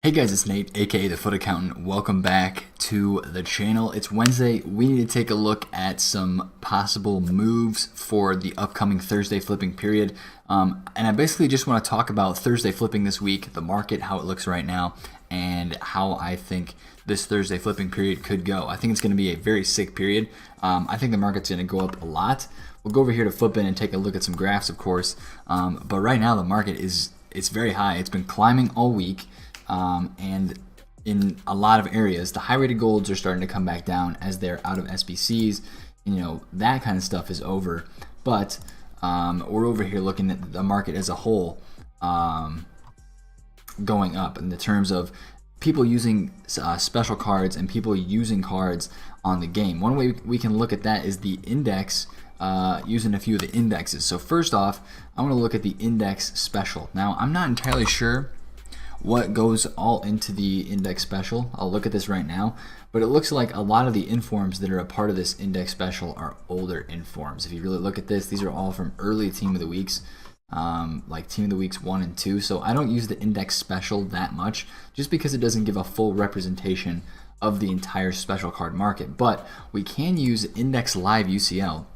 Hey guys, it's Nate, aka The Foot Accountant. Welcome back to the channel. It's Wednesday. We need to take a look at some possible moves for the upcoming Thursday flipping period. And I basically just want to talk about Thursday flipping this week, the market, how it looks right now, and how I think this Thursday flipping period could go. I think it's going to be a very sick period. I think the market's going to go up a lot. We'll go over here to Flipin and take a look at some graphs, of course. But right now the market it's very high. It's been climbing all week. And in a lot of areas, the high rated golds are starting to come back down as they're out of SBCs. You know, that kind of stuff is over. But we're over here looking at the market as a whole going up in the terms of people using special cards and people using cards on the game. One way we can look at that is the index, using a few of the indexes. So first off, I want to look at the index special. Now, I'm not entirely sure what goes all into the index special. I'll look at this right now, but it looks like a lot of the informs that are a part of this index special are older informs. If you really look at this, these are all from early team of the weeks, like team of the weeks 1 and 2. So I don't use the index special that much just because it doesn't give a full representation of the entire special card market. But we can use index live UCL,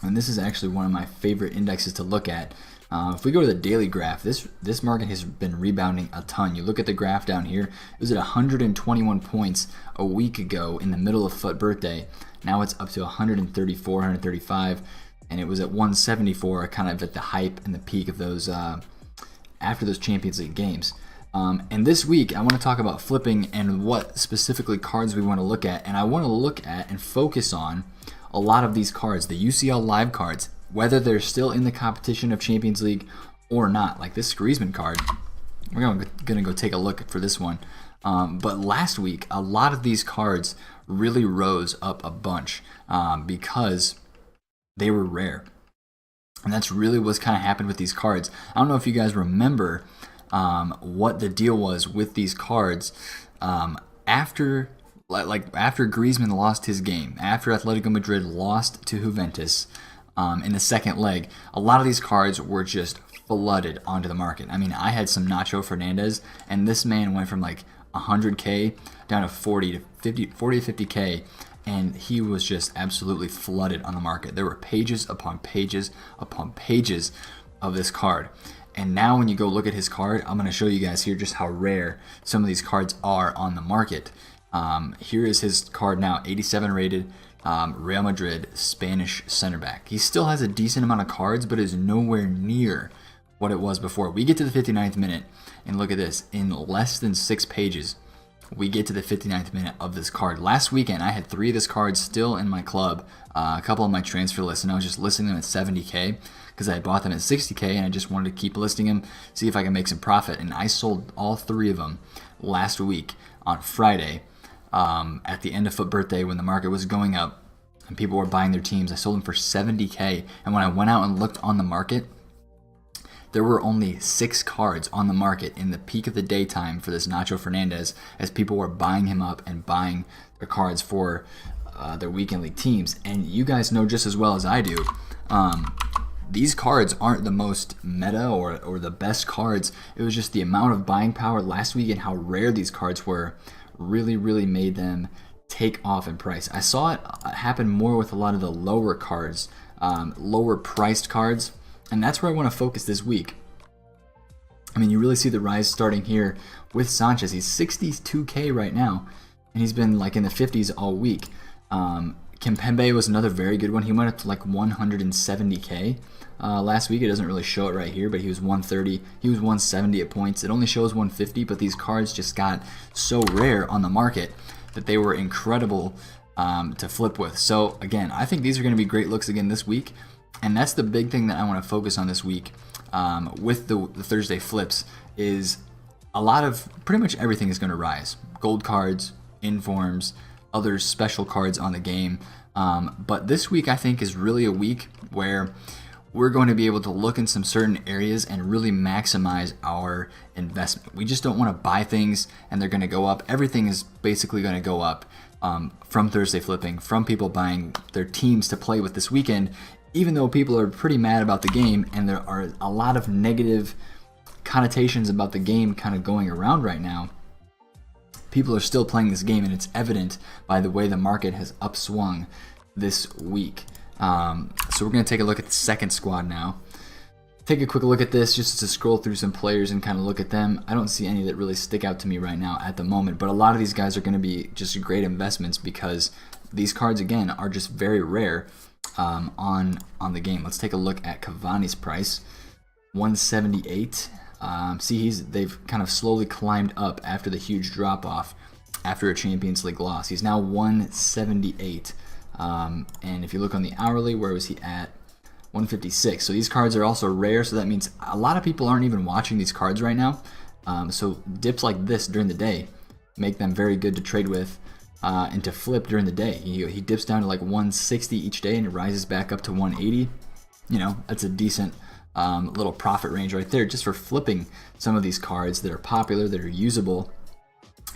and this is actually one of my favorite indexes to look at. If we go to the daily graph, this market has been rebounding a ton. You look at the graph down here, it was at 121 points a week ago in the middle of FUT birthday. Now it's up to 134, 135, and it was at 174 kind of at the hype and the peak of those after those Champions League games. And this week I want to talk about flipping and what specifically cards we want to look at, and I want to look at and focus on a lot of these cards, the UCL live cards, whether they're still in the competition of Champions League or not. Like this Griezmann card, we're gonna go take a look for this one. But last week, a lot of these cards really rose up a bunch because they were rare. And that's really what's kind of happened with these cards. I don't know if you guys remember what the deal was with these cards after Griezmann lost his game, after Atletico Madrid lost to Juventus. In the second leg, a lot of these cards were just flooded onto the market. I mean, I had some Nacho Fernandez, and this man went from like 100K down to 40 to 50K, and he was just absolutely flooded on the market. There were pages upon pages upon pages of this card. And now when you go look at his card, I'm going to show you guys here just how rare some of these cards are on the market. Here is his card now, 87 rated. Real Madrid Spanish center back. He still has a decent amount of cards, but is nowhere near what it was before. We get to the 59th minute, and look at this. In less than 6 pages, we get to the 59th minute of this card. Last weekend, I had 3 of this card still in my club, a couple on my transfer list, and I was just listing them at 70K because I bought them at 60K, and I just wanted to keep listing them, see if I can make some profit. And I sold all 3 of them last week on Friday. At the end of FUT birthday, when the market was going up and people were buying their teams, I sold them for 70K. And when I went out and looked on the market, there were only 6 cards on the market in the peak of the daytime for this Nacho Fernandez, as people were buying him up and buying their cards for their weekend league teams. And you guys know just as well as I do, these cards aren't the most meta or the best cards. It was just the amount of buying power last week and how rare these cards were really made them take off in price. I saw it happen more with a lot of the lower cards, lower priced cards, and that's where I want to focus this week. I mean, you really see the rise starting here with Sanchez. He's 62K right now, and he's been like in the 50s all week. Kimpembe was another very good one. He went up to like 170K last week. It doesn't really show it right here, but he was 130. He was 170 at points. It only shows 150, but these cards just got so rare on the market that they were incredible to flip with. So again, I think these are going to be great looks again this week, and that's the big thing that I want to focus on this week with the Thursday flips is a lot of pretty much everything is going to rise. Gold cards, informs, other special cards on the game. But this week I think is really a week where we're going to be able to look in some certain areas and really maximize our investment. We just don't want to buy things and they're going to go up. Everything is basically going to go up from Thursday flipping, from people buying their teams to play with this weekend, even though people are pretty mad about the game and there are a lot of negative connotations about the game kind of going around right now, people are still playing this game, and it's evident by the way the market has upswung this week. So we're going to take a look at the second squad now. Take a quick look at this just to scroll through some players and kind of look at them. I don't see any that really stick out to me right now at the moment, but a lot of these guys are going to be just great investments because these cards, again, are just very rare on the game. Let's take a look at Cavani's price, 178. See, they've kind of slowly climbed up after the huge drop-off after a Champions League loss. He's now 178. And if you look on the hourly, where was he at? 156. So these cards are also rare, so that means a lot of people aren't even watching these cards right now. So dips like this during the day make them very good to trade with and to flip during the day. He dips down to like 160 each day and it rises back up to 180. You know, that's a decent little profit range right there just for flipping some of these cards that are popular, that are usable.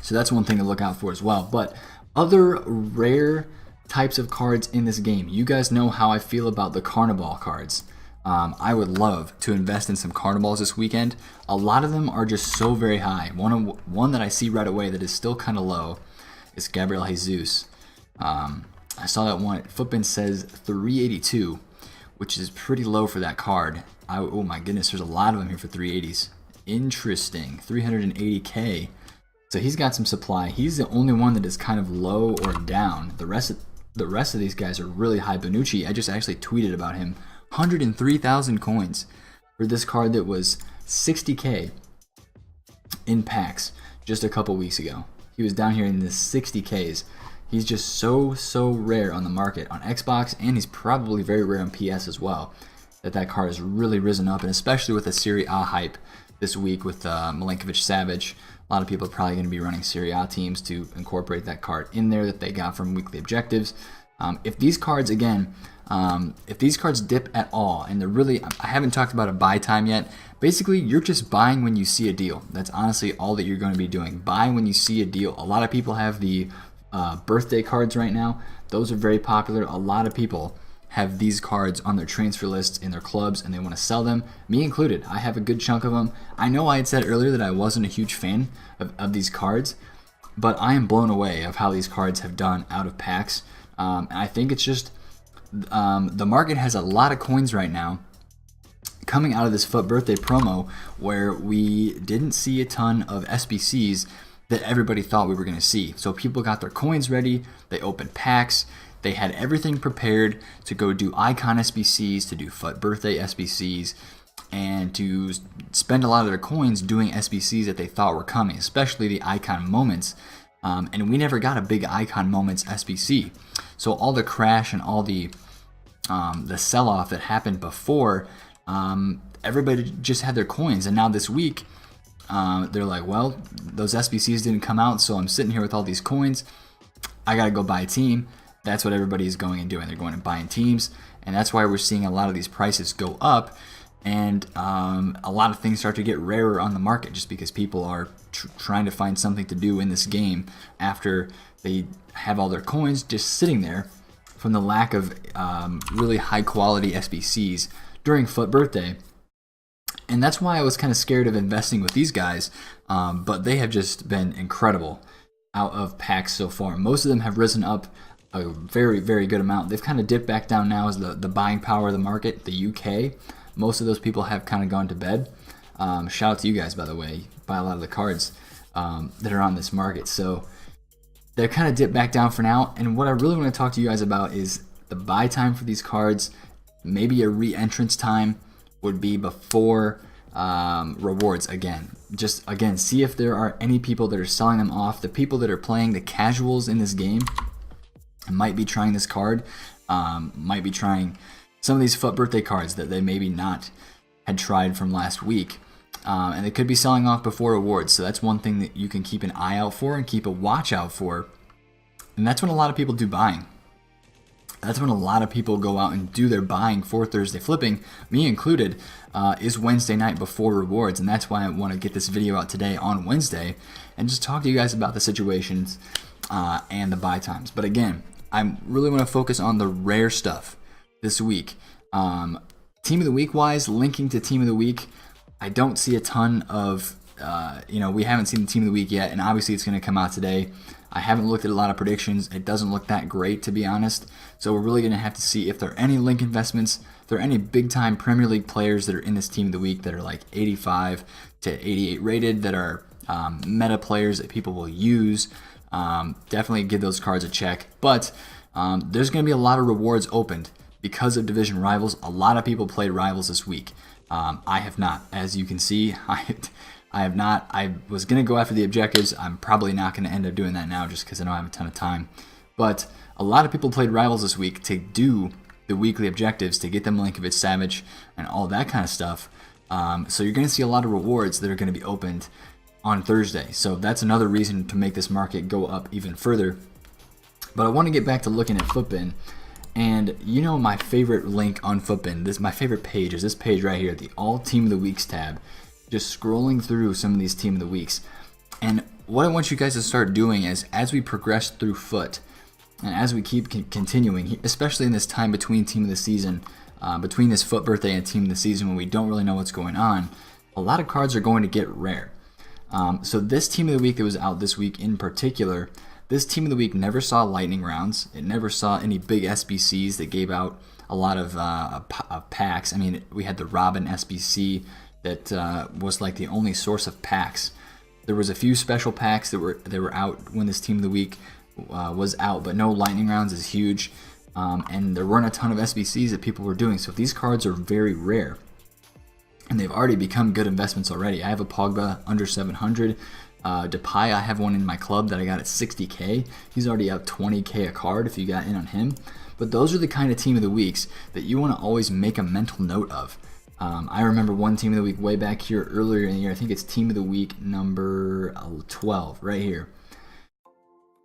So that's one thing to look out for as well. But other rare types of cards in this game, you guys know how I feel about the Carnival cards. I would love to invest in some Carnivals this weekend. A lot of them are just so very high. One that I see right away that is still kind of low is Gabriel Jesus. I saw that one. Footbin says 382, which is pretty low for that card. Oh my goodness, there's a lot of them here for 380s. Interesting, 380k. So he's got some supply. He's the only one that is kind of low or down. The rest of these guys are really high. Bonucci, I just actually tweeted about him. 103,000 coins for this card that was 60k in packs just a couple weeks ago. He was down here in the 60ks. He's just so rare on the market on Xbox, and he's probably very rare on PS as well. That card has really risen up, and especially with the Serie A hype this week with Milinkovic-Savic. A lot of people are probably going to be running Serie A teams to incorporate that card in there that they got from weekly objectives. If these cards, again, if these cards dip at all, and they're really, I haven't talked about a buy time yet. Basically, you're just buying when you see a deal. That's honestly all that you're going to be doing. Buy when you see a deal. A lot of people have the birthday cards right now. Those are very popular. A lot of people have these cards on their transfer lists in their clubs and they want to sell them, me included. I have a good chunk of them. I know I had said earlier that I wasn't a huge fan of these cards, but I am blown away of how these cards have done out of packs. And I think it's just the market has a lot of coins right now coming out of this FUT birthday promo where we didn't see a ton of SBCs that everybody thought we were going to see. So people got their coins ready, they opened packs, they had everything prepared to go do Icon SBCs, to do FUT birthday SBCs, and to spend a lot of their coins doing SBCs that they thought were coming, especially the Icon Moments. And we never got a big Icon Moments SBC. So all the crash and all the sell-off that happened before, everybody just had their coins. And now this week, they're like, well, those SBCs didn't come out, so I'm sitting here with all these coins. I got to go buy a team. That's what everybody is going and doing. They're going and buying teams, and that's why we're seeing a lot of these prices go up, and a lot of things start to get rarer on the market just because people are trying to find something to do in this game after they have all their coins just sitting there from the lack of really high-quality SBCs during FUT birthday. And that's why I was kind of scared of investing with these guys, but they have just been incredible out of packs so far. Most of them have risen up a very, very good amount. They've kind of dipped back down now as the buying power of the market, the UK. Most of those people have kind of gone to bed. Shout out to you guys, by the way. You buy a lot of the cards that are on this market. So they're kind of dipped back down for now. And what I really want to talk to you guys about is the buy time for these cards. Maybe a re-entrance time would be before rewards again. Just, again, see if there are any people that are selling them off. The people that are playing, the casuals in this game, might be trying this card, might be trying some of these FUT birthday cards that they maybe not had tried from last week. And they could be selling off before rewards. So that's one thing that you can keep an eye out for and keep a watch out for. And that's when a lot of people do buying. That's when a lot of people go out and do their buying for Thursday flipping, me included, is Wednesday night before rewards. And that's why I want to get this video out today on Wednesday and just talk to you guys about the situations and the buy times. But again, I really want to focus on the rare stuff this week. Team of the week wise, linking to Team of the Week, I don't see a ton of, we haven't seen the team of the week yet, and obviously it's going to come out today. I haven't looked at a lot of predictions. It doesn't look that great, to be honest. So we're really going to have to see if there are any link investments, if there are any big-time Premier League players that are in this team of the week that are like 85 to 88 rated, that are meta players that people will use. Definitely give those cards a check. But there's going to be a lot of rewards opened because of division rivals. A lot of people played rivals this week. I have not. As you can see, I have not. I was going to go after the objectives. I'm probably not going to end up doing that now just because I don't have a ton of time. But a lot of people played rivals this week to do the weekly objectives, to get them Milinkovic Savic and all that kind of stuff. So you're going to see a lot of rewards that are going to be opened on Thursday. So that's another reason to make this market go up even further. But I want to get back to looking at Futbin. And my favorite link on Futbin, my favorite page is this page right here, the All Team of the Weeks tab. Just scrolling through some of these Team of the Weeks. And what I want you guys to start doing is, as we progress through Foot, and as we keep continuing, especially in this time between Team of the Season, between this Foot birthday and Team of the Season when we don't really know what's going on, a lot of cards are going to get rare. So this Team of the Week that was out this week in particular, this Team of the Week never saw lightning rounds. It never saw any big SBCs that gave out a lot of packs. I mean, we had the Robin SBC that was like the only source of packs. There was a few special packs that were out when this Team of the Week was out, but no lightning rounds is huge. And there weren't a ton of SBCs that people were doing. So these cards are very rare. And they've already become good investments already. I have a Pogba under 700. Depay, I have one in my club that I got at 60k. He's already up 20k a card if you got in on him. But those are the kind of Team of the Weeks that you want to always make a mental note of. I remember one Team of the Week way back here earlier in the year. I think it's Team of the Week number 12 right here.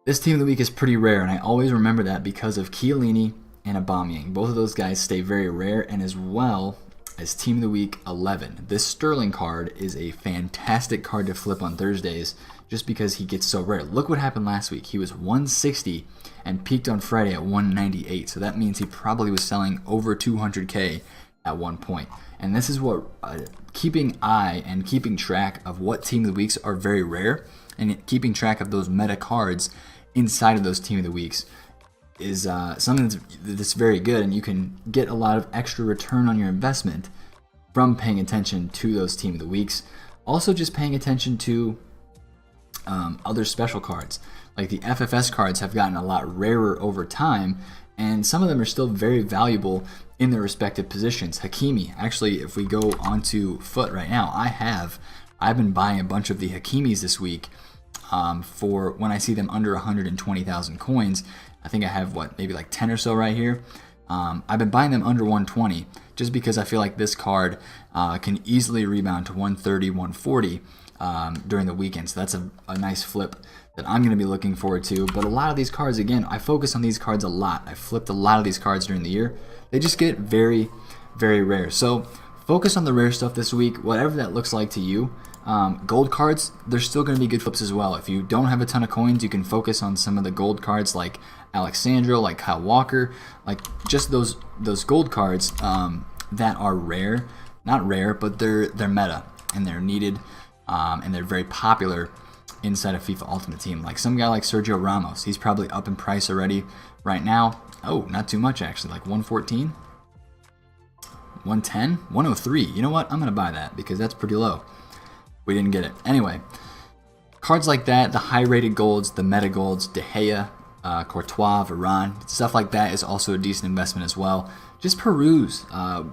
This Team of the Week is pretty rare, and I always remember that because of Chiellini and Aubameyang. Both of those guys stay very rare, and as well as Team of the Week 11. This Sterling card is a fantastic card to flip on Thursdays just because he gets so rare. Look what happened last week. He was 160 and peaked on Friday at 198, so that means he probably was selling over 200k at one point. And this is what keeping eye and keeping track of what Team of the Weeks are very rare, and keeping track of those meta cards inside of those Team of the Weeks is something that's very good, and you can get a lot of extra return on your investment from paying attention to those Team of the Weeks. Also just paying attention to other special cards. Like the FFS cards have gotten a lot rarer over time, and some of them are still very valuable in their respective positions. Hakimi, actually, if we go onto Foot right now, I've been buying a bunch of the Hakimis this week for when I see them under 120,000 coins. I think I have maybe like 10 or so right here. I've been buying them under 120 just because I feel like this card can easily rebound to 130, 140 during the weekend. So that's a nice flip that I'm going to be looking forward to. But a lot of these cards, again, I focus on these cards a lot. I flipped a lot of these cards during the year. They just get very, very rare. So focus on the rare stuff this week, whatever that looks like to you. Gold cards, they're still going to be good flips as well. If you don't have a ton of coins, you can focus on some of the gold cards like Alexandro, like Kyle Walker, like just those gold cards that are rare. Not rare, but they're meta and they're needed and they're very popular inside of FIFA Ultimate Team. Like some guy like Sergio Ramos, he's probably up in price already right now. Oh, not too much actually, like 114, 110, 103. You know what? I'm going to buy that because that's pretty low. We didn't get it. Anyway, cards like that, the high-rated golds, the meta golds, De Gea, Courtois, Varane, stuff like that is also a decent investment as well. Just peruse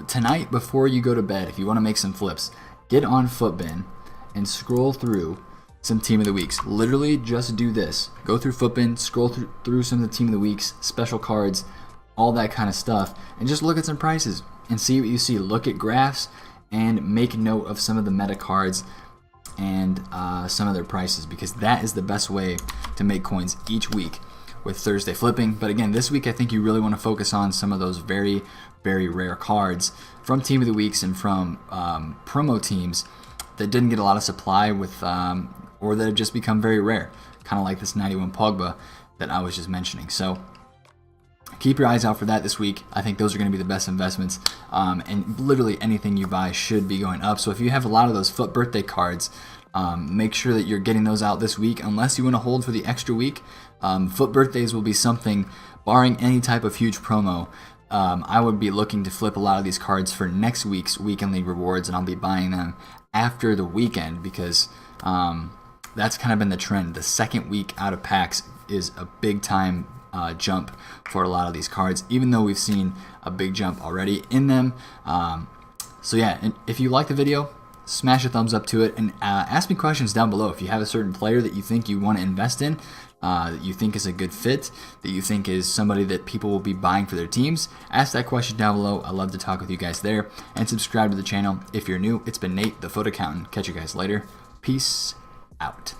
tonight before you go to bed. If you want to make some flips, get on Futbin and scroll through some Team of the Weeks. Literally just do this. Go through Futbin, scroll through some of the Team of the Weeks, special cards, all that kind of stuff, and just look at some prices and see what you see. Look at graphs and make note of some of the meta cards and some of their prices, because that is the best way to make coins each week with Thursday flipping. But again, this week I think you really want to focus on some of those very, very rare cards from Team of the Weeks and from promo teams that didn't get a lot of supply with or that have just become very rare, kind of like this 91 Pogba that I was just mentioning. So keep your eyes out for that this week. I think those are going to be the best investments, and literally anything you buy should be going up. So if you have a lot of those FUT birthday cards, make sure that you're getting those out this week, unless you want to hold for the extra week. FUT birthdays will be something, barring any type of huge promo. I would be looking to flip a lot of these cards for next week's Weekend League rewards, and I'll be buying them after the weekend, because that's kind of been the trend. The second week out of packs is a big time jump for a lot of these cards, even though we've seen a big jump already in them. So yeah, and if you like the video, smash a thumbs up to it, and ask me questions down below. If you have a certain player that you think you want to invest in, that you think is a good fit, that you think is somebody that people will be buying for their teams, ask that question down below. I love to talk with you guys there, and subscribe to the channel if you're new. It's been Nate, the FUT Accountant. Catch you guys later. Peace out.